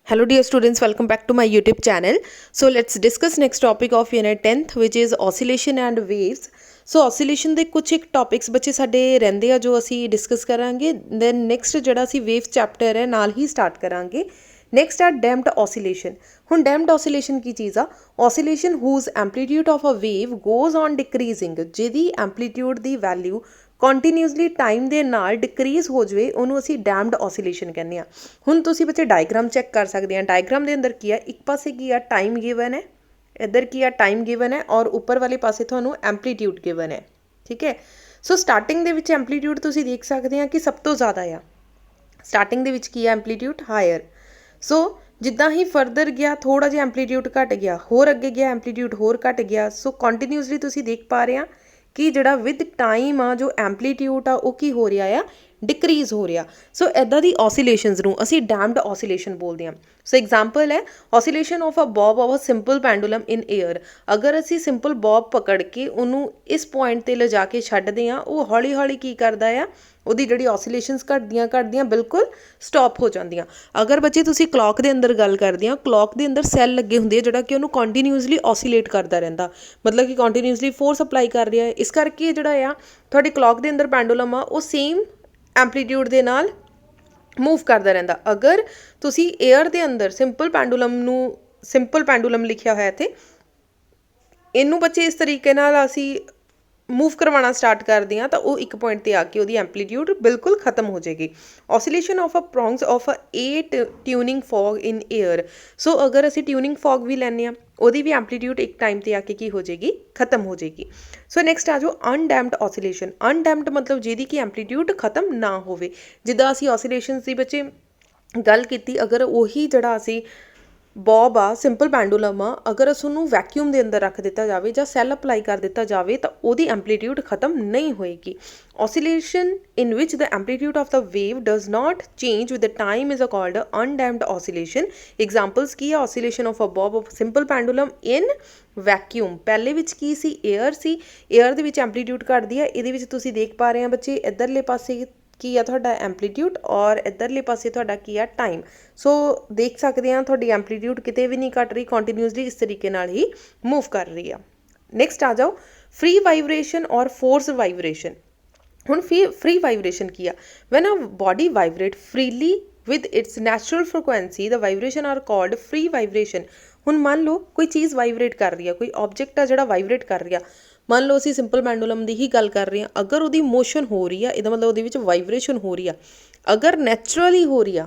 Hello dear students, welcome back to my YouTube channel. So let's discuss next topic of unit 10th which is oscillation and waves. So oscillation ਦੇ ਕੁਝ ਇੱਕ topics ਬੱਚੇ ਸਾਡੇ ਰਹਿੰਦੇ ਆ ਜੋ ਅਸੀਂ ਡਿਸਕਸ ਕਰਾਂਗੇ। ਦੈਨ ਨੈਕਸਟ ਜਿਹੜਾ ਅਸੀਂ ਵੇਵ ਚੈਪਟਰ ਹੈ ਨਾਲ ਹੀ ਸਟਾਰਟ ਕਰਾਂਗੇ। ਨੈਕਸਟ ਆ ਡੈਂਪਡ oscillation। ਹੁਣ ਡੈਂਪਡ oscillation ਕੀ ਚੀਜ਼ ਆ? oscillation whose amplitude of a wave goes on decreasing, ਜਿਹਦੀ ਐਂਪਲੀਟਿਊਡ ਦੀ ਵੈਲਿਊ ਕੰਟੀਨਿਊਸਲੀ ਟਾਈਮ ਦੇ ਨਾਲ ਡਿਕਰੀਜ਼ ਹੋ ਜਾਵੇ ਉਹਨੂੰ ਅਸੀਂ ਡੈਂਪਡ oscillation ਕਹਿੰਦੇ ਆ। ਹੁਣ ਤੁਸੀਂ ਬੱਚੇ ਡਾਇਗਰਾਮ ਚੈੱਕ ਕਰ ਸਕਦੇ ਆ। ਡਾਇਗਰਾਮ ਦੇ ਅੰਦਰ ਕੀ ਆ, ਇੱਕ ਪਾਸੇ ਕੀ ਆ ਟਾਈਮ ਗਿਵਨ ਹੈ, ਇੱਧਰ ਕੀ ਆ ਟਾਈਮ ਗਿਵਨ ਹੈ ਔਰ ਉੱਪਰ ਵਾਲੇ ਪਾਸੇ ਤੁਹਾਨੂੰ ਐਂਪਲੀਟਿਊਡ ਗਿਵਨ ਹੈ। ਠੀਕ ਹੈ, ਸੋ ਸਟਾਰਟਿੰਗ ਦੇ ਵਿੱਚ ਐਂਪਲੀਟਿਊਡ ਤੁਸੀਂ ਦੇਖ ਸਕਦੇ ਆ ਕਿ ਸਭ ਤੋਂ ਜ਼ਿਆਦਾ ਆ। ਸਟਾਰਟਿੰਗ ਦੇ ਵਿੱਚ ਕੀ ਆ ਐਂਪਲੀਟਿਊਡ ਹਾਇਰ। ਸੋ ਜਿੱਦਾਂ ਹੀ ਫਰਦਰ ਗਿਆ ਥੋੜ੍ਹਾ ਜਿਹਾ ਐਂਪਲੀਟਿਊਡ ਘਟ ਗਿਆ, ਹੋਰ ਅੱਗੇ ਗਿਆ ਐਂਪਲੀਟਿਊਡ ਹੋਰ ਘਟ ਗਿਆ। ਸੋ ਕੰਟੀਨਿਊਸਲੀ ਤੁਸੀਂ ਦੇਖ ਪਾ ਰਹੇ ਆ ਕਿ ਜਿਹੜਾ ਵਿਦ ਟਾਈਮ ਆ ਜੋ ਐਂਪਲੀਟਿਊਡ ਆ ਉਹ ਕੀ ਹੋ ਰਿਹਾ ਆ, ਡਿਕਰੀਜ਼ ਹੋ ਰਿਹਾ। ਸੋ ਇੱਦਾਂ ਦੀ oscillations ਨੂੰ ਅਸੀਂ ਡੈਂਪਡ oscillation ਬੋਲਦੇ ਹਾਂ। ਸੋ ਐਗਜ਼ਾਮਪਲ ਹੈ oscillation of a bob of a simple pendulum in air। ਅਗਰ ਅਸੀਂ ਸਿੰਪਲ ਬੌਬ ਪਕੜ ਕੇ ਉਹਨੂੰ ਇਸ ਪੁਆਇੰਟ 'ਤੇ ਲਿਜਾ ਕੇ ਛੱਡਦੇ ਹਾਂ, ਉਹ ਹੌਲੀ ਹੌਲੀ ਕੀ ਕਰਦਾ ਆ, ਉਹਦੀ ਜਿਹੜੀ oscillations ਘਟਦੀਆਂ ਬਿਲਕੁਲ ਸਟਾਪ ਹੋ ਜਾਂਦੀਆਂ। ਅਗਰ ਬੱਚੇ ਤੁਸੀਂ ਕਲੌਕ ਦੇ ਅੰਦਰ ਗੱਲ ਕਰਦੇ ਆ, ਕਲੌਕ ਦੇ ਅੰਦਰ ਸੈੱਲ ਲੱਗੇ ਹੁੰਦੇ ਆ ਜਿਹੜਾ ਕਿ ਉਹਨੂੰ ਕੰਟੀਨਿਊਸਲੀ oscillate ਕਰਦਾ ਰਹਿੰਦਾ, ਮਤਲਬ ਕਿ ਕੰਟੀਨਿਊਸਲੀ ਫੋਰਸ ਅਪਲਾਈ ਕਰ ਰਿਹਾ ਹੈ। ਇਸ ਕਰਕੇ ਜਿਹੜਾ ਆ ਤੁਹਾਡੀ ਕਲੌਕ ਦੇ ਅੰਦਰ ਪੈਂਡੂਲਮ ਆ ਉਹ ਸੇਮ ਐਂਪਲੀਟਿਊਡ ਦੇ ਨਾਲ ਮੂਵ ਕਰਦਾ ਰਹਿੰਦਾ। ਅਗਰ ਤੁਸੀਂ ਏਅਰ ਦੇ ਅੰਦਰ ਸਿੰਪਲ ਪੈਂਡੂਲਮ ਲਿਖਿਆ ਹੋਇਆ ਇੱਥੇ, ਇਹਨੂੰ ਬੱਚੇ ਇਸ ਤਰੀਕੇ ਨਾਲ ਅਸੀਂ ਮੂਵ ਕਰਵਾਉਣਾ ਸਟਾਰਟ ਕਰਦੇ ਹਾਂ ਤਾਂ ਉਹ ਇੱਕ ਪੁਆਇੰਟ 'ਤੇ ਆ ਕੇ ਉਹਦੀ ਐਂਪਲੀਟਿਊਡ ਬਿਲਕੁਲ ਖਤਮ ਹੋ ਜਾਏਗੀ। oscillation of a prongs of a A tuning fog in air। ਸੋ ਅਗਰ ਅਸੀਂ ਟਿਊਨਿੰਗ ਫੌਗ ਵੀ ਲੈਂਦੇ ਹਾਂ ਉਹਦੀ ਵੀ ਐਂਪਲੀਟਿਊਡ ਇੱਕ ਟਾਈਮ 'ਤੇ ਆ ਕੇ ਕੀ ਹੋ ਜਾਏਗੀ, ਖਤਮ ਹੋ ਜਾਏਗੀ। ਸੋ ਨੈਕਸਟ ਆ ਜਾਓ ਅਨਡੈਂਪਡ oscillation। ਅਨਡੈਂਪਡ ਮਤਲਬ ਜਿਹਦੀ ਕਿ ਐਂਪਲੀਟਿਊਡ ਖਤਮ ਨਾ ਹੋਵੇ। ਜਿੱਦਾਂ ਅਸੀਂ oscillations ਦੀ ਬੱਚੇ ਗੱਲ ਕੀਤੀ, ਅਗਰ ਉਹੀ ਜਿਹੜਾ ਅਸੀਂ ਬੌਬ ਆ ਸਿੰਪਲ ਪੈਂਡੂਲਮ ਆ, ਅਗਰ ਅਸੀਂ ਉਹਨੂੰ ਵੈਕਿਊਮ ਦੇ ਅੰਦਰ ਰੱਖ ਦਿੱਤਾ ਜਾਵੇ ਜਾਂ ਸੈੱਲ ਅਪਲਾਈ ਕਰ ਦਿੱਤਾ ਜਾਵੇ ਤਾਂ ਉਹਦੀ ਐਂਪਲੀਟਿਊਡ ਖਤਮ ਨਹੀਂ ਹੋਏਗੀ। oscillation in which the amplitude of the wave does not change with the time is called undamped oscillation। examples ਕੀ ਆ, oscillation of a bob of simple pendulum in vacuum। ਪਹਿਲੇ ਵਿੱਚ ਕੀ ਸੀ, ਏਅਰ ਸੀ, ਏਅਰ ਦੇ ਵਿੱਚ amplitude ਘਟਦੀ ਆ। ਇਹਦੇ ਵਿੱਚ ਤੁਸੀਂ ਦੇਖ ਪਾ ਰਹੇ ਆ ਬੱਚੇ ਇੱਧਰਲੇ ਪਾਸੇ ਕੀ ਆ ਤੁਹਾਡਾ ਐਂਪਲੀਟਿਊਡ ਔਰ ਇੱਧਰਲੇ ਪਾਸੇ ਤੁਹਾਡਾ ਕੀ ਆ ਟਾਈਮ। ਸੋ ਦੇਖ ਸਕਦੇ ਆ ਤੁਹਾਡੀ ਐਂਪਲੀਟਿਊਡ ਕਿਤੇ ਵੀ ਨਹੀਂ ਘਟ ਰਹੀ, ਕੰਟੀਨਿਊਸਲੀ ਇਸ ਤਰੀਕੇ ਨਾਲ ਹੀ ਮੂਵ ਕਰ ਰਹੀ ਆ। ਨੈਕਸਟ ਆ ਜਾਓ ਫ੍ਰੀ ਵਾਈਬ੍ਰੇਸ਼ਨ ਔਰ ਫੋਰਸ ਵਾਈਬ੍ਰੇਸ਼ਨ। ਹੁਣ ਫ੍ਰੀ ਵਾਈਬ੍ਰੇਸ਼ਨ ਕੀ ਆ, when a body vibrate freely with its natural frequency the vibration are called free vibration। ਹੁਣ ਮੰਨ ਲਓ ਕੋਈ ਚੀਜ਼ ਵਾਈਬਰੇਟ ਕਰ ਰਹੀ ਆ, ਕੋਈ ਆਬਜੈਕਟ ਆ ਜਿਹੜਾ ਵਾਈਬਰੇਟ ਕਰ ਰਿਹਾ। ਮੰਨ ਲਓ ਅਸੀਂ ਸਿੰਪਲ ਪੈਂਡੂਲਮ ਦੀ ਹੀ ਗੱਲ ਕਰ ਰਹੇ ਹਾਂ, ਅਗਰ ਉਹਦੀ ਮੋਸ਼ਨ ਹੋ ਰਹੀ ਆ ਇਹਦਾ ਮਤਲਬ ਉਹਦੇ ਵਿੱਚ ਵਾਈਬ੍ਰੇਸ਼ਨ ਹੋ ਰਹੀ ਆ। ਅਗਰ ਨੈਚੁਰਲੀ ਹੋ ਰਹੀ ਆ,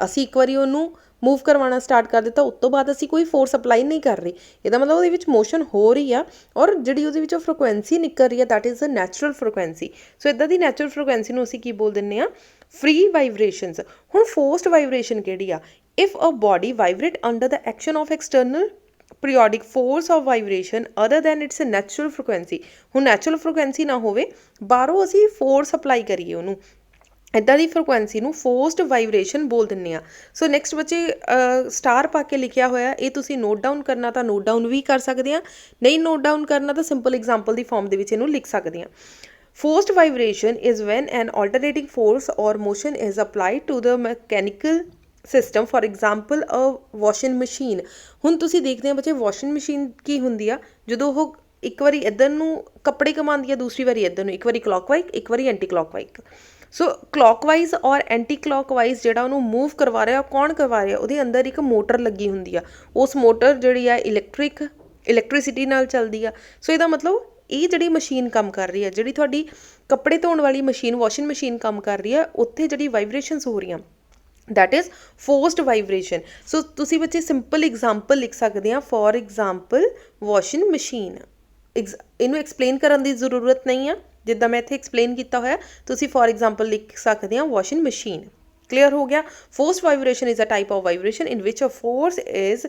ਅਸੀਂ ਇੱਕ ਵਾਰੀ ਉਹਨੂੰ ਮੂਵ ਕਰਵਾਉਣਾ ਸਟਾਰਟ ਕਰ ਦਿੱਤਾ ਉਸ ਤੋਂ ਬਾਅਦ ਅਸੀਂ ਕੋਈ ਫੋਰਸ ਅਪਲਾਈ ਨਹੀਂ ਕਰ ਰਹੇ, ਇਹਦਾ ਮਤਲਬ ਉਹਦੇ ਵਿੱਚ ਮੋਸ਼ਨ ਹੋ ਰਹੀ ਆ ਔਰ ਜਿਹੜੀ ਉਹਦੇ ਵਿੱਚੋਂ ਫ੍ਰੀਕੁਐਂਸੀ ਨਿਕਲ ਰਹੀ ਆ that is a natural frequency. So ਇੱਦਾਂ ਦੀ ਨੈਚੁਰਲ ਫ੍ਰੀਕੁਐਂਸੀ ਨੂੰ ਅਸੀਂ ਕੀ ਬੋਲ ਦਿੰਦੇ ਹਾਂ, ਫ੍ਰੀ ਵਾਈਬ੍ਰੇਸ਼ਨਸ। ਹੁਣ ਫੋਰਸਡ ਵਾਈਬ੍ਰੇਸ਼ਨ ਕਿਹੜੀ ਆ, if a body vibrate under the action of external periodic force of vibration other than its natural frequency. ਹੁਣ ਨੈਚੁਰਲ ਫ੍ਰੀਕੁਐਂਸੀ ਨਾ ਹੋਵੇ, ਬਾਹਰੋਂ ਅਸੀਂ ਫੋਰਸ ਅਪਲਾਈ ਕਰੀਏ ਉਹਨੂੰ, ਇੱਦਾਂ ਦੀ ਫ੍ਰੀਕੁਐਂਸੀ ਨੂੰ ਫੋਰਸਡ ਵਾਈਬ੍ਰੇਸ਼ਨ ਬੋਲ ਦਿੰਦੇ ਆ। ਸੋ ਨੈਕਸਟ ਬੱਚੇ ਸਟਾਰ ਪਾ ਕੇ ਲਿਖਿਆ ਹੋਇਆ, ਇਹ ਤੁਸੀਂ ਨੋਟ ਡਾਊਨ ਕਰਨਾ ਤਾਂ ਨੋਟ ਡਾਊਨ ਵੀ ਕਰ ਸਕਦੇ ਆ, ਨਹੀਂ ਨੋਟ ਡਾਊਨ ਕਰਨਾ ਤਾਂ ਸਿੰਪਲ ਐਗਜ਼ਾਮਪਲ ਦੀ ਫਾਰਮ ਦੇ ਵਿੱਚ ਇਹਨੂੰ ਲਿਖ ਸਕਦੇ ਆ। Forced vibration is when an alternating force or motion is applied to the mechanical system, for example a washing machine। ਹੁਣ ਤੁਸੀਂ ਦੇਖਦੇ ਆ ਬੱਚੇ ਵਾਸ਼ਿੰਗ ਮਸ਼ੀਨ ਕੀ ਹੁੰਦੀ ਆ, ਜਦੋਂ ਉਹ ਇੱਕ ਵਾਰੀ ਇੱਧਰ ਨੂੰ ਕੱਪੜੇ ਘੁਮਾਉਂਦੀ ਆ, ਦੂਸਰੀ ਵਾਰੀ ਇੱਧਰ ਨੂੰ, ਇੱਕ ਵਾਰੀ ਕਲੌਕਵਾਈਜ਼ ਇੱਕ ਵਾਰੀ ਐਂਟੀ ਕਲੌਕਵਾਈਜ਼। ਸੋ ਕਲੌਕਵਾਈਜ਼ ਔਰ ਐਂਟੀ ਕਲੌਕਵਾਈਜ਼ ਜਿਹੜਾ ਉਹਨੂੰ ਮੂਵ ਕਰਵਾ ਰਿਹਾ, ਕੌਣ ਕਰਵਾ ਰਿਹਾ, ਉਹਦੇ ਅੰਦਰ ਇੱਕ ਮੋਟਰ ਲੱਗੀ ਹੁੰਦੀ ਆ। ਉਸ ਮੋਟਰ ਜਿਹੜੀ ਆ ਇਲੈਕਟ੍ਰੀਸਿਟੀ ਨਾਲ ਚੱਲਦੀ ਆ। ਸੋ ਇਹਦਾ ਮਤਲਬ ਇਹ ਜਿਹੜੀ ਮਸ਼ੀਨ ਕੰਮ ਕਰ ਰਹੀ ਹੈ, ਜਿਹੜੀ ਤੁਹਾਡੀ ਕੱਪੜੇ ਧੋਣ ਵਾਲੀ ਮਸ਼ੀਨ ਵਾਸ਼ਿੰਗ ਮਸ਼ੀਨ ਕੰਮ ਕਰ ਰਹੀ ਹੈ, ਉੱਥੇ ਜਿਹੜੀ ਵਾਈਬ੍ਰੇਸ਼ਨਸ ਹੋ ਰਹੀਆਂ ਦੈਟ ਇਜ਼ ਫੋਰਸਡ ਵਾਈਬ੍ਰੇਸ਼ਨ। ਸੋ ਤੁਸੀਂ ਬੱਚੇ ਸਿੰਪਲ ਐਗਜ਼ਾਮਪਲ ਲਿਖ ਸਕਦੇ ਆ, ਫੋਰ ਐਗਜ਼ਾਮਪਲ ਵਾਸ਼ਿੰਗ ਮਸ਼ੀਨ। ਇਹਨੂੰ ਐਕਸਪਲੇਨ ਕਰਨ ਦੀ ਜ਼ਰੂਰਤ ਨਹੀਂ ਆ, ਜਿੱਦਾਂ ਮੈਂ ਇੱਥੇ ਐਕਸਪਲੇਨ ਕੀਤਾ ਹੋਇਆ ਤੁਸੀਂ ਫੋਰ ਐਗਜ਼ਾਮਪਲ ਲਿਖ ਸਕਦੇ ਆ ਵਾਸ਼ਿੰਗ ਮਸ਼ੀਨ। ਕਲੀਅਰ ਹੋ ਗਿਆ। Forced vibration is a type of vibration in which a force is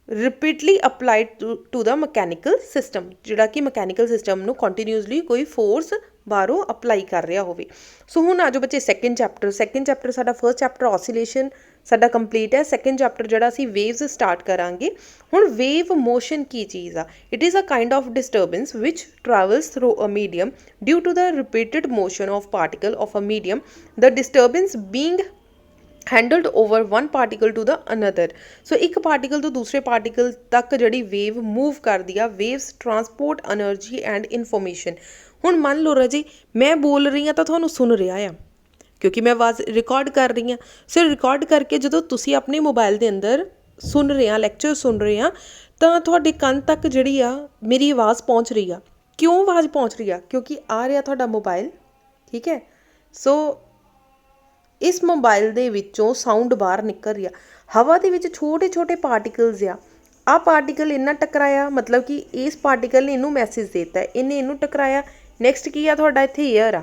repeatedly applied to the mechanical system, ਜਿਹੜਾ ਕਿ ਮਕੈਨੀਕਲ ਸਿਸਟਮ ਨੂੰ ਕੰਟੀਨਿਊਸਲੀ ਕੋਈ ਫੋਰਸ ਬਾਹਰੋਂ ਅਪਲਾਈ ਕਰ ਰਿਹਾ ਹੋਵੇ। ਸੋ ਹੁਣ ਆ ਜਾਓ ਬੱਚੇ ਸੈਕਿੰਡ ਚੈਪਟਰ ਸਾਡਾ ਫਰਸਟ ਚੈਪਟਰ oscillation ਸਾਡਾ ਕੰਪਲੀਟ ਹੈ। ਸੈਕਿੰਡ ਚੈਪਟਰ ਜਿਹੜਾ ਅਸੀਂ ਵੇਵਸ ਸਟਾਰਟ ਕਰਾਂਗੇ। ਹੁਣ ਵੇਵ ਮੋਸ਼ਨ ਕੀ ਚੀਜ਼ ਆ, it is a kind of disturbance which travels through a medium due to the repeated motion of particle of a medium, the disturbance being handed over one particle to the another. So एक particle तो दूसरे particle तक जिहड़ी wave move करदी आ। Waves transport energy and information. हुण मान लो राजी मैं बोल रही हाँ तो तुहानूं सुन रहा आ, क्योंकि मैं आवाज़ रिकॉर्ड कर रही हाँ। सो रिकॉर्ड करके जो तुसी अपने मोबाइल के अंदर सुन रहे हैं, लैक्चर सुन रहे हैं, तो तुहाडे कंन तक जिहड़ी आ मेरी आवाज़ पहुँच रही आ। क्यों आवाज़ पहुँच रही आ? क्योंकि आ रहा तुहाडा मोबाइल, ठीक है। सो इस मोबाइल दे विचों साउंड बाहर निकल रही है। हवा दे विच छोटे छोटे पार्टिकल्स आ पार्टिकल इन्ना टकराया, मतलब कि इस पार्टिकल ने इनू मैसेज देता है, इन्हें इनू टकराया। नैक्सट की आ तुहाडा इत्थे एयर आ।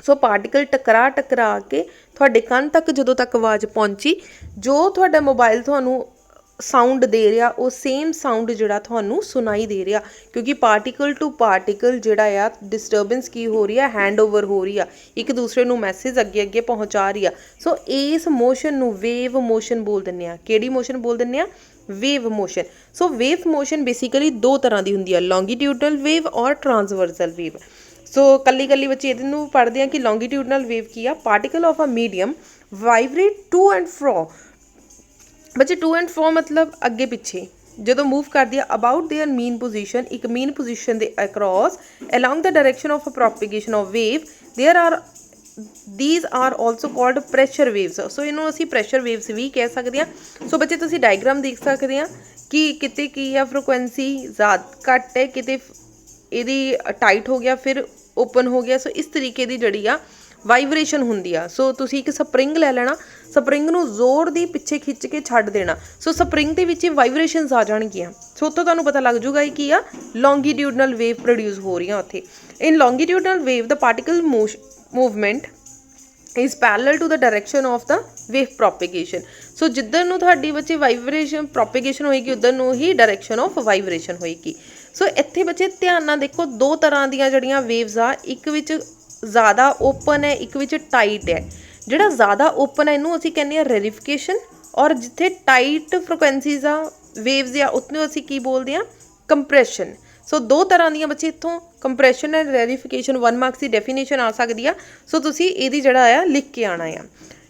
सो पार्टिकल टकरा के तुहाडे कंन तक जदों तक आवाज़ पहुँची, जो तुहाडा मोबाइल तुहानूं साउंड दे रहा वो सेम साउंड जिहड़ा तुहानूं सुनाई दे रहा, क्योंकि पार्टिकल टू पार्टिकल जिहड़ा आ डिस्टर्बेंस की हो रही है, हैंड ओवर हो रही है, एक दूसरे नूं मैसेज अगे अगे पहुँचा रही है। सो इस मोशन नूं वेव मोशन बोल दिंदे आ। किहड़ी मोशन बोल दिंदे आ? Wave motion. So wave motion basically दो तरह की हुंदी है, लॉन्गीट्यूडनल वेव और ट्रांसवर्सल वेव। सो कल्ली कल्ली बच्चे ये पढ़ते हैं कि लॉन्गीट्यूडनल वेव की आ, particle of a medium vibrate to and fro. बच्चे टू एंड फ्रो मतलब अगे पिछे जो मूव कर दिया अबाउट देयर मीन पोजीशन, एक मीन पोजीशन दे across along the direction of a propagation of wave. There are these are also called pressure waves. So इन्हों असी प्रैशर वेव्स भी कह सकते हैं। सो बच्चे तुसीं डायग्राम देख सकते हैं कि किते की है फ्रिक्वेंसी ज़्यादा घट है, किते इहदी टाइट हो गया फिर ओपन हो गया। सो इस तरीके की जिहड़ी आ वाइब्रेशन हुंदी आ। सो तुसीं एक स्प्रिंग लै लेना, स्प्रिंग नूं जोर दी पिछे खिंच के छड्ड देना। सो स्प्रिंग दे विच वाइब्रेशनस आ जाणगियां। सो उत्थों तुहानूं पता लग जूगा कि आ लॉन्गीट्यूडनल वेव प्रोड्यूस हो रही उत्थे। In longitudinal wave the particle movement is parallel to the direction of the wave propagation. So जिधर नूं तुहाडी बच्चे वाइब्रेशन प्रोपीगेशन होएगी उधर नूं ही डायरेक्शन ऑफ वाइब्रेशन होएगी। सो इत्थे बच्चे ध्यान नाल देखो, दो तरह दीयां जड़ियां वेव्स आ, एक विच ज़्यादा ओपन है, एक विच टाइट है। जिहड़ा ज़्यादा ओपन है इनू असीं कहने रेरिफिकेशन, और जिथे टाइट फ्रिक्वेंसीज आ वेव्स आ उतनूं असीं की बोलते हैं कंप्रैशन। सो दो तरह दीयां बच्चे इत्थों कंप्रैशन एंड रेरिफिकेशन 1 मार्क्स की डेफिनेशन आ सकती है। सो तुसीं इहदी जिहड़ा आ लिख के आना आ।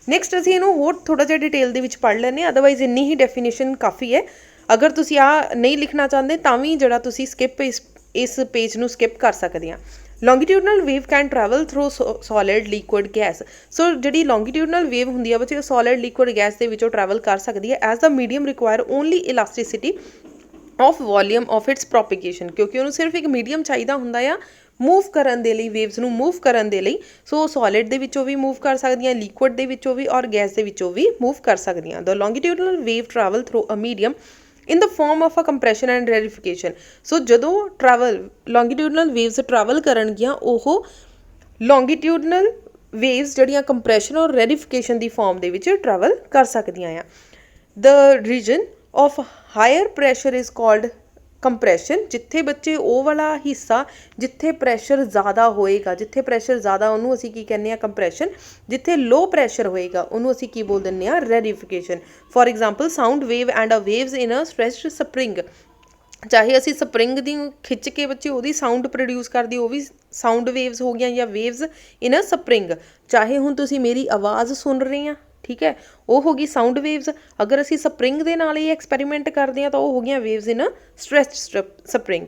नैक्सट असीं इहनूं होर थोड़ा जिहा डिटेल दे विच पढ़ लैंदे, अदरवाइज इन्नी ही डेफिनेशन काफ़ी है। अगर तुसीं आ नहीं लिखना चाहते तां वी जिहड़ा तुसीं स्किप इस पेज नूं स्किप कर सकते हैं। Longitudinal wave can travel through solid liquid gas. So जिहड़ी लॉन्गीट्यूडनल वेव हुंदी है बच्चे सॉलिड लिक्विड गैस दे विचों ट्रैवल कर सकती है as the medium require only elasticity of volume of its propagation, क्योंकि उन्होंने सिर्फ एक मीडियम चाहिए हुंदा आ मूव करन दे लई, वेव्स नूं मूव करन दे लई। सो सॉलिड दे विचों भी मूव कर सकदियां, लिक्विड दे विचों भी और गैस दे विचों भी मूव कर सकदियां। The longitudinal wave travel through a medium in the form of a compression and rarefaction. So जदों ट्रैवल लॉन्गीट्यूडनल वेव्स ट्रैवल करनगियां ओह लॉन्गीट्यूडनल वेव्स जड़ियां कंप्रैशन और रेरिफिकेशन की फॉर्म दे विच ट्रैवल कर सकदियां आ। The region of higher pressure is called compression. जिथे बच्चे वो वाला हिस्सा जिथे प्रैशर ज़्यादा होएगा, जिथे प्रैशर ज़्यादा उन्होंने असीं की कहने कंप्रैशन, जिथे लो प्रैशर होएगा उन्होंने असीं की बोल दिंदे आ rarefaction. For example sound wave and a waves in a stretched spring. चाहे असीं स्प्रिंग दी खिंच के बच्चे ਉਹਦੀ साउंड प्रोड्यूस करदी ਉਹ भी साउंड वेव्स हो गई या वेव्स इन अ स्प्रिंग। चाहे हुण तुसीं मेरी आवाज़ सुन रहे हैं, ठीक है, वो होगी साउंड वेव्स। अगर असीं स्प्रिंग दे नाल ये एक्सपैरीमेंट करते हैं तो वो हो गई waves in a stretched spring.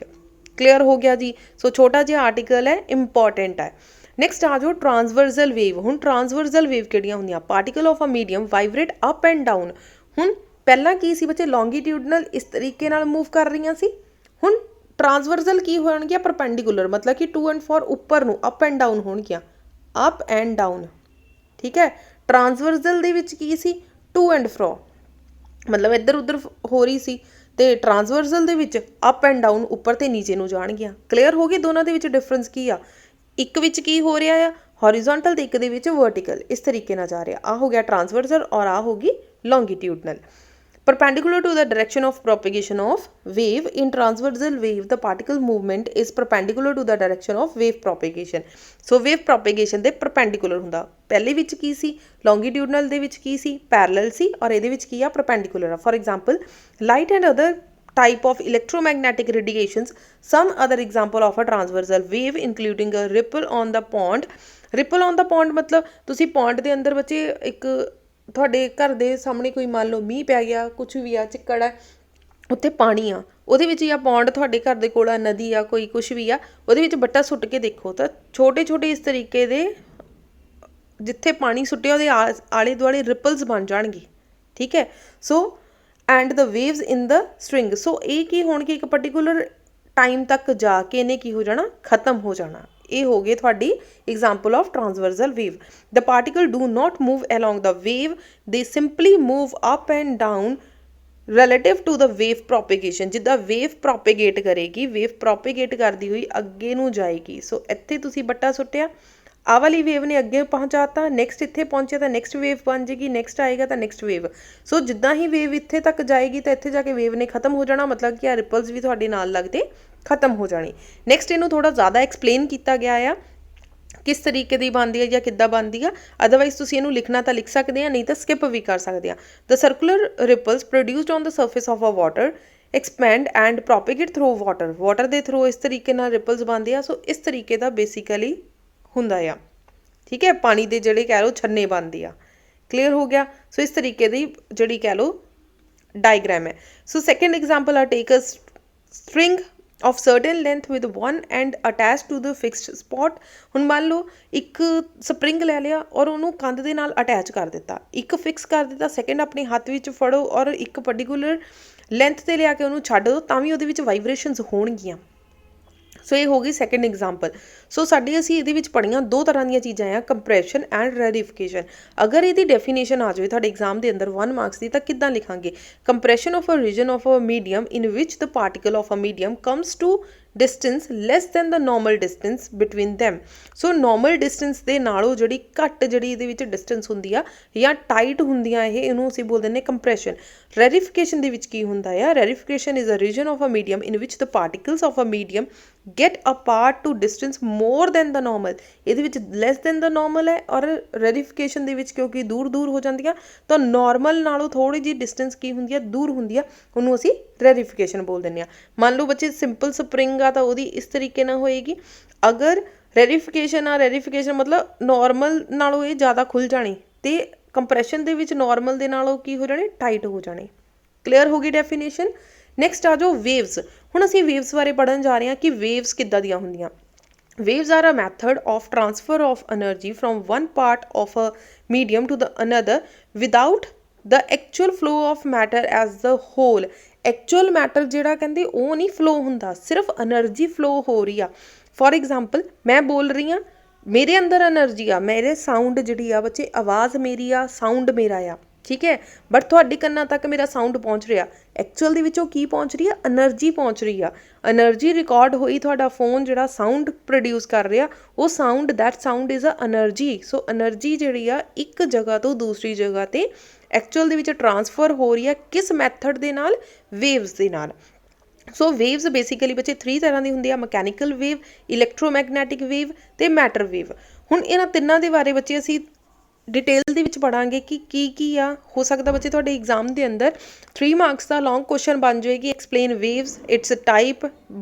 Clear हो गया जी। सो छोटा जिहा आर्टिकल है, इंपॉर्टेंट है। नैक्सट आ जाओ ट्रांसवर्सल वेव। हुण ट्रांसवर्सल वेव किहड़ियां हुंदियां? Particle of a medium vibrate up and down. हुण पहला की सी बच्चे लॉन्गीट्यूडनल इस तरीके नाल मूव कर रही सी। हुण ट्रांसवर्सल की होणगियां? परपेंडिकुलर, मतलब कि टू एंड फॉर उपर नूं अप एंड डाउन होणगियां, अप एंड डाउन, ठीक है। ट्रांसवर्सल दे विच की सी? टू एंड फ्रो, मतलब इधर उधर हो रही सी। ते transversal they which up and down उपर ते नीचे नूं जाणगियां। क्लीयर हो गई दोनों दे विच डिफरेंस की आ? एक विच की हो रहा है हॉरिजॉन्टल ते एक दे विच वर्टिकल, इस तरीके नाल जा रहा। आ हो गया ट्रांसवर्सल और आ होगी लॉन्गीट्यूडनल। Perpendicular to the direction of propagation of wave, in transversal wave the particle movement is perpendicular to the direction of wave propagation. So wave propagation ਦੇ perpendicular ਹੁੰਦਾ। ਪਹਿਲੇ ਵਿੱਚ ਕੀ ਸੀ? longitudinal ਦੇ ਵਿੱਚ ਕੀ ਸੀ? parallel ਸੀ, ਔਰ ਇਹਦੇ ਵਿੱਚ ਕੀ ਆ? perpendicular ਆ। For example, light and other type of electromagnetic radiations. Some other example of a transversal wave including a ripple on the pond. Ripple on the pond मतलब ਤੁਸੀਂ pond ਦੇ ਅੰਦਰ ਬੱਚੇ ਇੱਕ ਤੁਹਾਡੇ ਘਰ ਦੇ ਸਾਹਮਣੇ ਕੋਈ ਮੰਨ ਲਓ ਮੀਂਹ ਪੈ ਗਿਆ, ਕੁਛ ਵੀ ਆ, ਚਿੱਕੜ ਹੈ, ਉੱਥੇ ਪਾਣੀ ਆ, ਉਹਦੇ ਵਿੱਚ ਜਾਂ ਪੌਂਡ ਤੁਹਾਡੇ ਘਰ ਦੇ ਕੋਲ ਆ, ਨਦੀ ਆ, ਕੋਈ ਕੁਛ ਵੀ ਆ, ਉਹਦੇ ਵਿੱਚ ਬੱਟਾ ਸੁੱਟ ਕੇ ਦੇਖੋ ਤਾਂ ਛੋਟੇ ਛੋਟੇ ਇਸ ਤਰੀਕੇ ਦੇ ਜਿੱਥੇ ਪਾਣੀ ਸੁੱਟਿਆ ਉਹਦੇ ਆਲੇ ਦੁਆਲੇ ਰਿਪਲਸ ਬਣ ਜਾਣਗੇ, ਠੀਕ ਹੈ। So and the waves in the string, so ਇਹ ਕੀ ਹੋਣਗੇ, ਇੱਕ ਪਰਟੀਕੂਲਰ ਟਾਈਮ ਤੱਕ ਜਾ ਕੇ ਇਹਨੇ ਕੀ ਹੋ ਜਾਣਾ, ਖਤਮ ਹੋ ਜਾਣਾ। ਇਹ ਹੋ ਗਈ ਤੁਹਾਡੀ example of transversal wave. The particle do not move along the wave, they simply move up and down relative to the wave propagation. ਜਿੱਦਾਂ wave propagate ਕਰੇਗੀ, wave propagate ਕਰਦੀ ਹੋਈ ਅੱਗੇ ਨੂੰ ਜਾਏਗੀ। ਸੋ ਇੱਥੇ ਤੁਸੀਂ ਬੱਟਾ ਸੁੱਟਿਆ, ਆਹ ਵਾਲੀ ਵੇਵ ਨੇ ਅੱਗੇ ਪਹੁੰਚਾਤਾ, ਨੈਕਸਟ ਇੱਥੇ ਪਹੁੰਚਿਆ ਤਾਂ ਨੈਕਸਟ ਵੇਵ ਬਣ ਜਾਏਗੀ, ਨੈਕਸਟ ਆਏਗਾ ਤਾਂ ਨੈਕਸਟ ਵੇਵ। ਸੋ ਜਿੱਦਾਂ ਹੀ ਵੇਵ ਇੱਥੇ ਤੱਕ ਜਾਏਗੀ ਤਾਂ ਇੱਥੇ ਜਾ ਕੇ ਵੇਵ ਨੇ ਖਤਮ ਹੋ ਜਾਣਾ, ਮਤਲਬ ਕਿ ਆ ਰਿਪਲਸ ਵੀ ਤੁਹਾਡੇ ਨਾਲ ਲੱਗਦੇ ਖਤਮ ਹੋ ਜਾਣੀ। ਨੈਕਸਟ ਇਹਨੂੰ ਥੋੜ੍ਹਾ ਜ਼ਿਆਦਾ ਐਕਸਪਲੇਨ ਕੀਤਾ ਗਿਆ ਆ, ਕਿਸ ਤਰੀਕੇ ਦੀ ਬਣਦੀ ਹੈ ਜਾਂ ਕਿੱਦਾਂ ਬਣਦੀ ਆ। ਅਦਰਵਾਈਜ਼ ਤੁਸੀਂ ਇਹਨੂੰ ਲਿਖਣਾ ਤਾਂ ਲਿਖ ਸਕਦੇ ਆ, ਨਹੀਂ ਤਾਂ ਸਕਿਪ ਵੀ ਕਰ ਸਕਦੇ ਆ। The circular ripples produced on the surface of a water expand and propagate through water, water ਦੇ ਥਰੂ ਇਸ ਤਰੀਕੇ ਨਾਲ ਰਿਪਲਸ ਬਣਦੇ ਆ। ਸੋ ਇਸ ਤਰੀਕੇ ਦਾ ਬੇਸਿਕਲੀ ਹੁੰਦਾ ਆ, ਠੀਕ ਹੈ। ਪਾਣੀ ਦੇ ਜਿਹੜੇ ਕਹਿ ਲਓ ਛੰਨੇ ਬਣਦੇ ਆ, ਕਲੀਅਰ ਹੋ ਗਿਆ। ਸੋ ਇਸ ਤਰੀਕੇ ਦੀ ਜਿਹੜੀ ਕਹਿ ਲਓ ਡਾਇਗ੍ਰਾਮ ਹੈ। ਸੋ ਸੈਕਿੰਡ ਐਗਜ਼ਾਮਪਲ ਆ, ਟੇਕ ਅ string of certain length with one end attached to the fixed spot। ਹੁਣ ਮੰਨ ਲਓ ਇੱਕ ਸਪਰਿੰਗ ਲੈ ਲਿਆ ਔਰ ਉਹਨੂੰ ਕੰਧ ਦੇ ਨਾਲ ਅਟੈਚ ਕਰ ਦਿੱਤਾ, ਇੱਕ ਫਿਕਸ ਕਰ ਦਿੱਤਾ, ਸੈਕਿੰਡ ਆਪਣੇ ਹੱਥ ਵਿੱਚ ਫੜੋ ਔਰ ਇੱਕ ਪਰਟੀਕੂਲਰ ਲੈਂਥ 'ਤੇ ਲਿਆ ਕੇ ਉਹਨੂੰ ਛੱਡ ਦਿਓ, ਤਾਂ ਵੀ ਉਹਦੇ ਵਿੱਚ ਵਾਈਬ੍ਰੇਸ਼ਨਸ ਹੋਣਗੀਆਂ। ਸੋ ਇਹ ਹੋ ਗਈ ਸੈਕਿੰਡ ਐਗਜ਼ਾਮਪਲ। ਸੋ ਸਾਡੀ ਅਸੀਂ ਇਹਦੇ ਵਿੱਚ ਪੜ੍ਹੀਆਂ ਦੋ ਤਰ੍ਹਾਂ ਦੀਆਂ ਚੀਜ਼ਾਂ ਆ, ਕੰਪਰੈਸ਼ਨ ਐਂਡ ਰੈਰੀਫਿਕੇਸ਼ਨ। ਅਗਰ ਇਹਦੀ ਡੈਫੀਨੇਸ਼ਨ ਆ ਜਾਵੇ ਤੁਹਾਡੇ ਐਗਜ਼ਾਮ ਦੇ ਅੰਦਰ 1 ਮਾਰਕਸ ਦੀ, ਤਾਂ ਕਿੱਦਾਂ ਲਿਖਾਂਗੇ? Compression of a region of a medium in which the particle of a medium comes to distance less than the normal distance between them. So normal distance ਦੇ ਨਾਲੋਂ ਜਿਹੜੀ ਘੱਟ ਜਿਹੜੀ ਇਹਦੇ ਵਿੱਚ ਡਿਸਟੈਂਸ ਹੁੰਦੀ ਆ ਜਾਂ ਟਾਈਟ ਹੁੰਦੀਆਂ ਇਹਨੂੰ ਅਸੀਂ ਬੋਲ ਦਿੰਦੇ ਕੰਪਰੈਸ਼ਨ। ਰੈਰੀਫਿਕੇਸ਼ਨ ਦੇ ਵਿੱਚ ਕੀ ਹੁੰਦਾ ਆ? Rarefaction is a region of a medium in which the particles of a medium get apart to distance more than the normal। ਇਹਦੇ ਵਿੱਚ less than the normal ਹੈ ਔਰ ਰੈਰੀਫਿਕੇਸ਼ਨ ਦੇ ਵਿੱਚ ਕਿਉਂਕਿ ਦੂਰ ਦੂਰ ਹੋ ਜਾਂਦੀਆਂ ਤਾਂ ਨਾਰਮਲ ਨਾਲੋਂ ਥੋੜੀ ਜਿਹੀ ਡਿਸਟੈਂਸ ਕੀ ਹੁੰਦੀ ਆ, ਦੂਰ ਹੁੰਦੀ ਆ, ਉਹਨੂੰ ਅਸੀਂ ਰੈਰੀਫਿਕੇਸ਼ਨ ਬੋਲ ਦਿੰਦੇ ਆ। ਮੰਨ ਲਓ ਬੱਚੇ ਸਿੰਪਲ ਸਪਰਿੰਗ ਆ ਤਾਂ ਉਹਦੀ ਇਸ ਤਰੀਕੇ ਨਾਲ ਹੋਏਗੀ। ਅਗਰ ਰੈਰੀਫਿਕੇਸ਼ਨ ਆ, ਰੈਰੀਫਿਕੇਸ਼ਨ ਮਤਲਬ ਨਾਰਮਲ ਨਾਲੋਂ ਇਹ ਜ਼ਿਆਦਾ ਖੁੱਲ ਜਾਣੀ, ਤੇ ਕੰਪਰੈਸ਼ਨ ਦੇ ਵਿੱਚ ਨਾਰਮਲ ਦੇ ਨਾਲੋਂ ਕੀ ਹੋ ਜਾਣੇ, ਟਾਈਟ ਹੋ ਜਾਣੇ। ਕਲੀਅਰ ਹੋ ਗਈ ਡੈਫੀਨੇਸ਼ਨ। ਨੈਕਸਟ ਆ ਜਾਓ ਵੇਵਸ। ਹੁਣ ਅਸੀਂ ਵੇਵਸ ਬਾਰੇ ਪੜ੍ਹਨ ਜਾ ਰਹੇ ਹਾਂ ਕਿ ਵੇਵਸ ਕਿੱਦਾਂ ਦੀਆਂ ਹੁੰਦੀਆਂ। Waves are a method of transfer of energy from one part of a medium to the another without the actual flow of matter as the whole. Actual matter ਜਿਹੜਾ ਕਹਿੰਦੇ ਉਹ ਨਹੀਂ ਫਲੋ ਹੁੰਦਾ, ਸਿਰਫ ਐਨਰਜੀ ਫਲੋ ਹੋ ਰਹੀ ਆ। For example ਮੈਂ ਬੋਲ ਰਹੀ ਹਾਂ, ਮੇਰੇ ਅੰਦਰ ਐਨਰਜੀ ਆ, ਮੇਰੇ ਸਾਊਂਡ ਜਿਹੜੀ ਆ ਬੱਚੇ, ਆਵਾਜ਼ ਮੇਰੀ ਆ, ਸਾਊਂਡ ਮੇਰਾ ਆ, ਠੀਕ ਹੈ। ਬਟ ਤੁਹਾਡੇ ਕੰਨਾਂ ਤੱਕ ਮੇਰਾ ਸਾਊਂਡ ਪਹੁੰਚ ਰਿਹਾ, ਐਕਚੁਅਲ ਦੇ ਵਿੱਚੋਂ ਕੀ ਪਹੁੰਚ ਰਹੀ ਆ, ਐਨਰਜੀ ਪਹੁੰਚ ਰਹੀ ਆ। ਐਨਰਜੀ ਰਿਕਾਰਡ ਹੋਈ, ਤੁਹਾਡਾ ਫੋਨ ਜਿਹੜਾ ਸਾਊਂਡ ਪ੍ਰੋਡਿਊਸ ਕਰ ਰਿਹਾ, ਉਹ sound, that sound is a energy. So energy ਜਿਹੜੀ ਆ ਇੱਕ ਜਗ੍ਹਾ ਤੋਂ ਦੂਸਰੀ ਜਗ੍ਹਾ 'ਤੇ ਐਕਚੁਅਲ ਦੇ ਵਿੱਚ ਟਰਾਂਸਫਰ ਹੋ ਰਹੀ ਆ, ਕਿਸ ਮੈਥਡ ਦੇ ਨਾਲ? ਵੇਵਸ ਦੇ ਨਾਲ। ਸੋ ਵੇਵਸ ਬੇਸਿਕਲੀ ਬੱਚੇ 3 ਤਰ੍ਹਾਂ ਦੀ ਹੁੰਦੀ ਆ, ਮਕੈਨੀਕਲ ਵੇਵ, ਇਲੈਕਟ੍ਰੋਮੈਗਨੈਟਿਕ ਵੇਵ ਤੇ ਮੈਟਰ ਵੇਵ। ਹੁਣ ਇਹਨਾਂ ਤਿੰਨਾਂ ਦੇ ਬਾਰੇ ਬੱਚੇ ਅਸੀਂ ਡਿਟੇਲ ਦੇ ਵਿੱਚ ਪੜਾਂਗੇ ਕਿ ਕੀ ਆ। ਹੋ ਸਕਦਾ ਬੱਚੇ ਤੁਹਾਡੇ ਐਗਜ਼ਾਮ ਦੇ ਅੰਦਰ 3 ਮਾਰਕਸ ਦਾ ਲੌਂਗ ਕੁਐਸਚਨ ਬਣ ਜਾਏਗੀ, explain waves, it's type,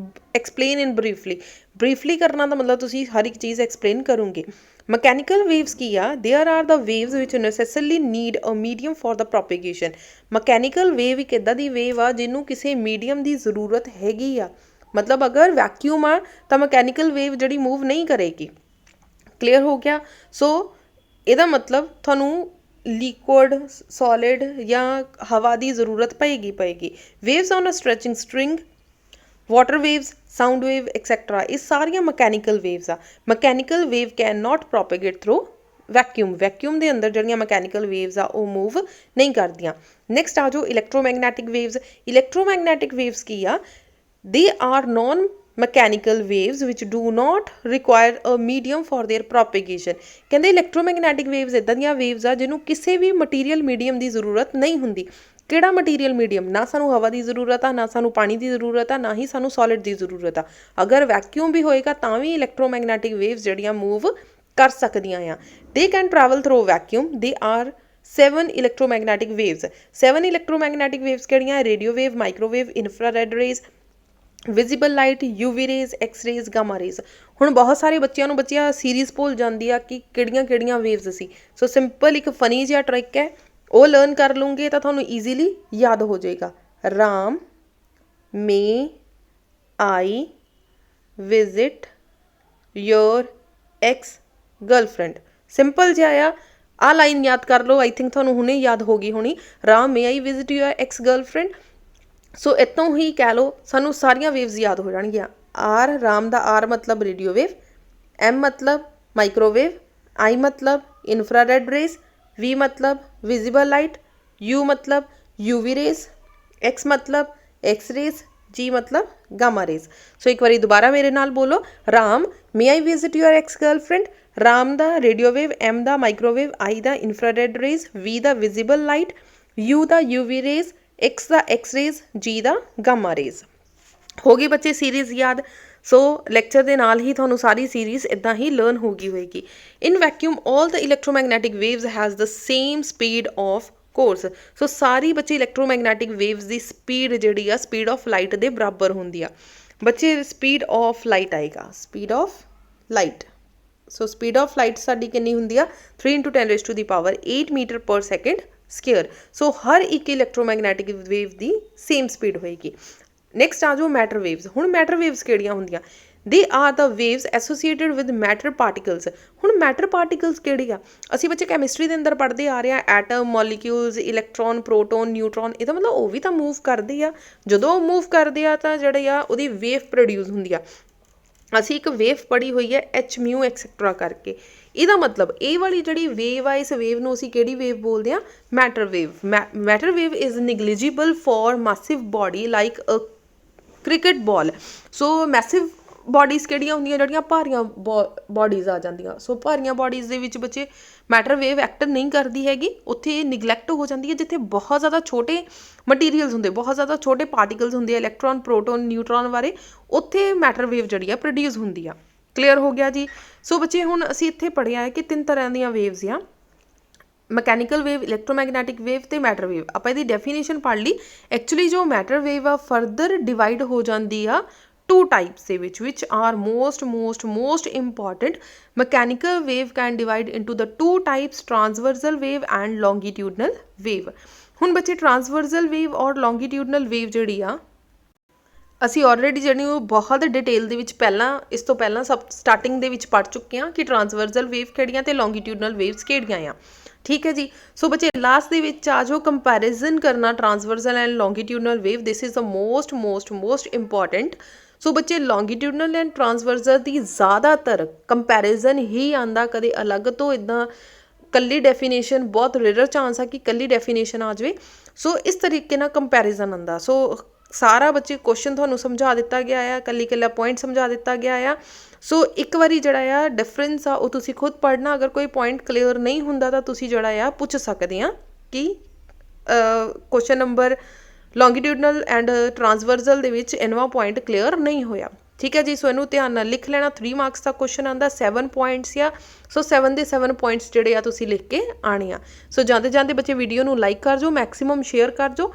explain in briefly ਕਰਨਾ ਦਾ ਮਤਲਬ ਤੁਸੀਂ ਹਰ ਇੱਕ ਚੀਜ਼ ਐਕਸਪਲੇਨ ਕਰੋਗੇ। ਮਕੈਨੀਕਲ ਵੇਵਸ ਕੀ ਆ? There are the waves which necessarily need a medium for the propagation. Mechanical wave ਇੱਕ ਇੱਦਾਂ ਦੀ ਵੇਵ ਆ ਜਿਹਨੂੰ ਕਿਸੇ ਮੀਡੀਅਮ ਦੀ ਜ਼ਰੂਰਤ ਹੈਗੀ ਆ। ਮਤਲਬ ਅਗਰ ਵੈਕਿਊਮ ਆ ਤਾਂ ਮਕੈਨੀਕਲ ਵੇਵ ਜਿਹੜੀ ਮੂਵ ਨਹੀਂ ਕਰੇਗੀ। ਕਲੀਅਰ ਹੋ ਗਿਆ। ਸੋ ਇਹਦਾ ਮਤਲਬ ਤੁਹਾਨੂੰ ਲਿਕੁਇਡ, ਸੋਲਿਡ ਜਾਂ ਹਵਾ ਦੀ ਜ਼ਰੂਰਤ ਪਏਗੀ। Waves on a stretching string, water waves, sound wave et cetera, ਇਹ ਸਾਰੀਆਂ ਮਕੈਨੀਕਲ ਵੇਵਸ ਆ। Mechanical wave can not propagate through vacuum ਦੇ ਅੰਦਰ ਜਿਹੜੀਆਂ ਮਕੈਨੀਕਲ ਵੇਵਸ ਆ ਉਹ ਮੂਵ ਨਹੀਂ ਕਰਦੀਆਂ। ਨੈਕਸਟ ਆ ਜਾਓ ਇਲੈਕਟ੍ਰੋਮੈਗਨੈਟਿਕ ਵੇਵਸ। ਇਲੈਕਟ੍ਰੋਮੈਗਨੈਟਿਕ ਵੇਵਸ ਕੀ ਆ? They are non mechanical waves which do not require a medium for their propagation. ਕਹਿੰਦੇ ਇਲੈਕਟ੍ਰੋਮੈਗਨੈਟਿਕ ਵੇਵਸ ਇੱਦਾਂ ਦੀਆਂ ਵੇਵਸ ਆ ਜਿਹਨੂੰ ਕਿਸੇ ਵੀ ਮਟੀਰੀਅਲ ਮੀਡੀਅਮ ਦੀ ਜ਼ਰੂਰਤ ਨਹੀਂ ਹੁੰਦੀ। ਕਿਹੜਾ ਮਟੀਰੀਅਲ ਮੀਡੀਅਮ? ਨਾ ਸਾਨੂੰ ਹਵਾ ਦੀ ਜ਼ਰੂਰਤ ਆ, ਨਾ ਸਾਨੂੰ ਪਾਣੀ ਦੀ ਜ਼ਰੂਰਤ ਆ, ਨਾ ਹੀ ਸਾਨੂੰ ਸੋਲਿਡ ਦੀ ਜ਼ਰੂਰਤ ਆ। ਅਗਰ ਵੈਕਿਊਮ ਵੀ ਹੋਏਗਾ ਤਾਂ ਵੀ ਇਲੈਕਟ੍ਰੋਮੈਗਨੈਟਿਕ ਵੇਵਸ ਜਿਹੜੀਆਂ ਮੂਵ ਕਰ ਸਕਦੀਆਂ ਆ। They can travel through vacuum. They are 7 electromagnetic waves. 7 electromagnetic waves ਕਿਹੜੀਆਂ? Radio wave, microwave, infrared rays, visible light, UV rays, X rays, gamma rays. ਹੁਣ ਬਹੁਤ ਸਾਰੇ ਬੱਚਿਆਂ ਸੀਰੀਜ਼ ਭੁੱਲ ਜਾਂਦੀ ਆ ਕਿ ਕਿਹੜੀਆਂ ਵੇਵਸ ਸੀ। ਸੋ ਸਿੰਪਲ ਇੱਕ ਫਨੀ ਜਿਹਾ ਟ੍ਰਿਕ ਹੈ, ਉਹ ਲਰਨ ਕਰ ਲੂੰਗੇ ਤਾਂ ਤੁਹਾਨੂੰ ਈਜ਼ੀਲੀ ਯਾਦ ਹੋ ਜਾਏਗਾ। Ram may I visit your ex girlfriend. Simple जिहा आ लाइन याद कर लो। आई थिंक थानू हुणे याद हो गई होनी। Ram may I visit your ex girlfriend. So इतों ही कह लो सानू सारियां वेव्स याद हो जाणगियां। आर राम दा आर मतलब रेडियो वेव, एम मतलब माइक्रोवेव, आई मतलब इन्फ्रारेड रेज, वी मतलब विजिबल लाइट, यू मतलब यूवी रेज, एक्स मतलब एक्स रेज, जी मतलब गामा रेज। सो एक बार दोबारा मेरे नाल बोलो। Ram may I visit your ex girlfriend. Ram दा रेडियो वेव, एम दा माइक्रोवेव, आई दा इन्फ्रारेड रेज, वी दा विजिबल लाइट, यू दा यूवी रेज, एक्स दा एक्स रेज, जी दा गामा रेज। हो गई बच्चे सीरीज़ याद। सो लैक्चर के नाल ही थानू सारी सीरीज़ इदां ही लर्न हो गई होएगी। In vacuum all the electromagnetic waves has the same speed of course. So सारी बच्चे इलैक्ट्रोमैगनैटिक वेव्स की स्पीड जिहड़ी आ स्पीड ऑफ लाइट के बराबर होंदी आ। बच्चे स्पीड ऑफ लाइट आएगा, speed of light. So speed of light साडी कितनी होंदी आ 3 × 10⁸ metre per second square. So हर एक इलैक्ट्रोमैगनैटिक वेव की सेम स्पीड होएगी। नैक्सट आ जाओ मैटर वेव्स। हुण मैटर वेव्स किहड़ियां हुंदियां? They are the waves associated with matter particles. हुण मैटर पार्टिकल्स किहड़े आ? असीं बच्चे कैमिस्ट्री के अंदर पढ़ते आ रहे हैं atom, molecules, electron, proton, neutron. इहदा मतलब वो भी तो मूव करदे आ। जदों मूव करदे आ तां जिहड़ी आ उहदी वेव प्रोड्यूस हुंदी आ। असीं एक वेव पढ़ी हुई है एच म्यू एक्सैक्ट्रा करके। ਇਹਦਾ मतलब ਇਹ वाली ਜਿਹੜੀ वेव आ इस वेव ਨੂੰ ਅਸੀਂ ਕਿਹੜੀ वेव बोलते हैं? Matter wave. Matter wave is negligible for massive body like a cricket ball. So massive bodies ਕਿਹੜੀਆਂ ਹੁੰਦੀਆਂ ਜਿਹੜੀਆਂ ਭਾਰੀਆਂ ਬੋਡੀਜ਼ ਆ ਜਾਂਦੀਆਂ। ਸੋ ਭਾਰੀਆਂ ਬੋਡੀਜ਼ ਦੇ ਵਿੱਚ ਬੱਚੇ ਮੈਟਰ ਵੇਵ ਐਕਟ ਨਹੀਂ ਕਰਦੀ ਹੈਗੀ। ਉੱਥੇ ਨਿਗਲੈਕਟ ਹੋ ਜਾਂਦੀ ਹੈ ਜਿੱਥੇ ਬਹੁਤ ਜ਼ਿਆਦਾ ਛੋਟੇ ਮਟੀਰੀਅਲਸ ਹੁੰਦੇ, ਬਹੁਤ ਜ਼ਿਆਦਾ ਛੋਟੇ ਪਾਰਟੀਕਲਸ ਹੁੰਦੇ ਆ ਇਲੈਕਟ੍ਰੋਨ, ਪ੍ਰੋਟੋਨ, ਨਿਊਟਰੋਨ ਬਾਰੇ, ਉੱਥੇ ਮੈਟਰ ਵੇਵ ਜਿਹੜੀ ਆ ਪ੍ਰੋਡਿਊਸ ਹੁੰਦੀ ਆ। ਕਲੀਅਰ ਹੋ ਗਿਆ ਜੀ। ਸੋ ਬੱਚੇ ਹੁਣ ਅਸੀਂ ਇੱਥੇ ਪੜ੍ਹਿਆ ਹੈ ਕਿ 3 ਤਰ੍ਹਾਂ ਦੀਆਂ ਵੇਵਸ ਆ, ਮਕੈਨੀਕਲ ਵੇਵ, ਇਲੈਕਟ੍ਰੋਮੈਗਨੈਟਿਕ ਵੇਵ ਤੇ ਮੈਟਰ ਵੇਵ। ਆਪਾਂ ਇਹਦੀ ਡੈਫੀਨੇਸ਼ਨ ਪੜ੍ਹ ਲਈ। ਐਕਚੁਅਲੀ ਜੋ ਮੈਟਰ ਵੇਵ ਆ ਫਰਦਰ ਡਿਵਾਈਡ ਹੋ ਜਾਂਦੀ ਆ 2 टाइप्स ਦੇ ਵਿੱਚ, which are most important. Mechanical wave can divide into the 2 types, transversal wave and longitudinal wave. ਹੁਣ ਬੱਚੇ ਟਰਾਂਸਵਰਸਲ ਵੇਵ ਔਰ ਲੌਂਗੀਟਿਊਡਨਲ ਵੇਵ ਜਿਹੜੀ ਆ ਅਸੀਂ ਆਲਰੇਡੀ ਜਿਹੜੀ ਉਹ ਬਹੁਤ ਡਿਟੇਲ ਦੇ ਵਿੱਚ ਇਸ ਤੋਂ ਪਹਿਲਾਂ ਸਭ ਸਟਾਰਟਿੰਗ ਦੇ ਵਿੱਚ ਪੜ੍ਹ ਚੁੱਕੇ ਹਾਂ ਕਿ ਟਰਾਂਸਵਰਸਲ ਵੇਵ ਕਿਹੜੀਆਂ ਤੇ ਲੌਂਗੀਟਿਊਡਨਲ ਵੇਵਸ ਕਿਹੜੀਆਂ ਆ। ਠੀਕ ਹੈ ਜੀ। ਸੋ ਬੱਚੇ ਲਾਸਟ ਦੇ ਵਿੱਚ ਆ ਜੋ ਕੰਪੈਰੀਜ਼ਨ ਕਰਨਾ transversal and longitudinal wave, this is the most important. So ਬੱਚੇ ਲੌਂਗੀਟਿਊਡਨਲ ਐਂਡ ਟਰਾਂਸਵਰਸਲ ਦੀ ਜ਼ਿਆਦਾਤਰ ਕੰਪੈਰੀਜ਼ਨ ਹੀ ਆਉਂਦਾ, ਕਦੇ ਅਲੱਗ ਤੋਂ ਇੱਦਾਂ ਕੱਲੀ ਡੈਫੀਨੇਸ਼ਨ ਬਹੁਤ ਰੇਅਰ ਚਾਂਸ ਆ ਕਿ ਕੱਲੀ ਡੈਫੀਨੇਸ਼ਨ ਆ ਜਾਵੇ। ਸੋ ਇਸ ਤਰੀਕੇ ਨਾਲ ਕੰਪੈਰੀਜ਼ਨ ਆਉਂਦਾ। ਸੋ ਸਾਰਾ ਬੱਚੇ ਕੁਐਸਚਨ ਤੁਹਾਨੂੰ ਸਮਝਾ ਦਿੱਤਾ ਗਿਆ ਆ, ਕੱਲਾ ਪੁਆਇੰਟ ਸਮਝਾ ਦਿੱਤਾ ਗਿਆ ਆ। ਸੋ ਇੱਕ ਵਾਰੀ ਜਿਹੜਾ ਆ ਡਿਫਰੈਂਸ ਆ ਉਹ ਤੁਸੀਂ ਖੁਦ ਪੜ੍ਹਨਾ। ਅਗਰ ਕੋਈ ਪੁਆਇੰਟ ਕਲੀਅਰ ਨਹੀਂ ਹੁੰਦਾ ਤਾਂ ਤੁਸੀਂ ਜਿਹੜਾ ਆ ਪੁੱਛ ਸਕਦੇ ਆ ਕਿ ਕੁਐਸਚਨ ਨੰਬਰ ਲੌਂਗੀਟਿਊਡਨਲ ਐਂਡ ਟਰਾਂਸਵਰਸਲ ਦੇ ਵਿੱਚ ਇਨਵਾ ਪੁਆਇੰਟ ਕਲੀਅਰ ਨਹੀਂ ਹੋਇਆ। ਠੀਕ ਹੈ ਜੀ। ਸੋ ਇਹਨੂੰ ਧਿਆਨ ਨਾਲ ਲਿਖ ਲੈਣਾ। 3 ਮਾਰਕਸ ਦਾ ਕੁਐਸਚਨ ਆਉਂਦਾ, 7 ਪੁਆਇੰਟਸ ਆ। ਸੋ 7 ਦੇ 7 ਪੁਆਇੰਟਸ ਜਿਹੜੇ ਆ ਤੁਸੀਂ ਲਿਖ ਕੇ ਆਣੇ ਆ। ਸੋ ਜਾਂਦੇ ਬੱਚੇ ਵੀਡੀਓ ਨੂੰ ਲਾਈਕ ਕਰ ਜਾਓ, ਮੈਕਸੀਮਮ ਸ਼ੇਅਰ ਕਰ ਜਾਓ।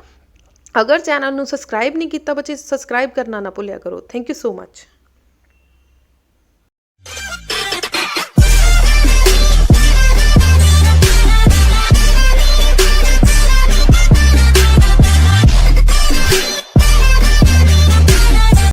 ਅਗਰ ਚੈਨਲ ਨੂੰ ਸਬਸਕ੍ਰਾਈਬ ਨਹੀਂ ਕੀਤਾ ਬੱਚੇ ਸਬਸਕ੍ਰਾਈਬ ਕਰਨਾ ਨਾ ਭੁੱਲਿਆ ਕਰੋ। Thank you so much.